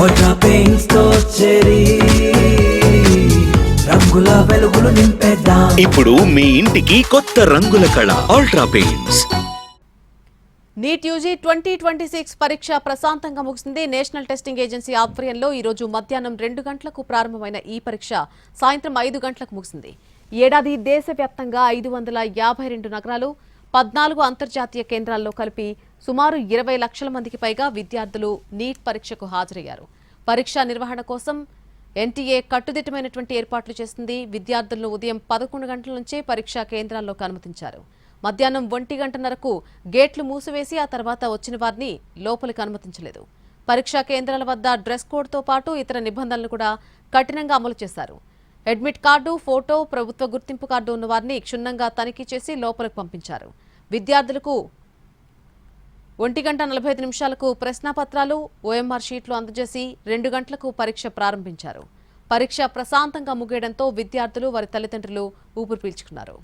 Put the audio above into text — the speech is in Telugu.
అల్ట్రా పెయింట్స్ తో చెరీ రంగుల వెలుగులు నింపేద్దాం. ఇప్పుడు మీ ఇంటికి కొత్త రంగుల కళ అల్ట్రా పెయింట్స్. నీట్ యూజీ 2026 పరీక్ష ప్రశాంతంగా ముగిసింది. నేషనల్ టెస్టింగ్ ఏజెన్సీ ఆధ్వర్యంలో ఈ రోజు మధ్యాహ్నం 2 గంటలకు ప్రారంభమైన ఈ పరీక్ష సాయంత్రం 5 గంటలకు ముగిసింది. ఏడాది దేశవ్యాప్తంగా 552 నగరాలు 14 అంతర్జాతీయ కేంద్రాల్లో కలిపి సుమారు 20 లక్షల మందికి పైగా విద్యార్థులు నీట్ పరీక్షకు హాజరయ్యారు. పరీక్ష నిర్వహణ కోసం ఎన్టీఏ కట్టుదిట్టమైనటువంటి ఏర్పాట్లు చేసింది. విద్యార్థులను ఉదయం 11 గంటల నుంచే పరీక్షా కేంద్రాల్లోకి అనుమతించారు. మధ్యాహ్నం 1 గంటన్నరకు గేట్లు మూసివేసి ఆ తర్వాత వచ్చిన వారిని లోపలికి అనుమతించలేదు. పరీక్షా కేంద్రాల వద్ద డ్రెస్ కోడ్తో పాటు ఇతర నిబంధనలు కూడా కఠినంగా అమలు చేశారు. అడ్మిట్ కార్డు, ఫోటో, ప్రభుత్వ గుర్తింపు కార్డు ఉన్న వారిని క్షుణ్ణంగా తనిఖీ చేసి లోపలికి పంపించారు. విద్యార్థులకు 1:45 ప్రశ్నాపత్రాలు, ఓఎంఆర్ షీట్లు అందజేసి 2 గంటలకు పరీక్ష ప్రారంభించారు. పరీక్ష ప్రశాంతంగా ముగియడంతో విద్యార్థులు వారి తల్లిదండ్రులు ఊపిరి పీల్చుకున్నారు.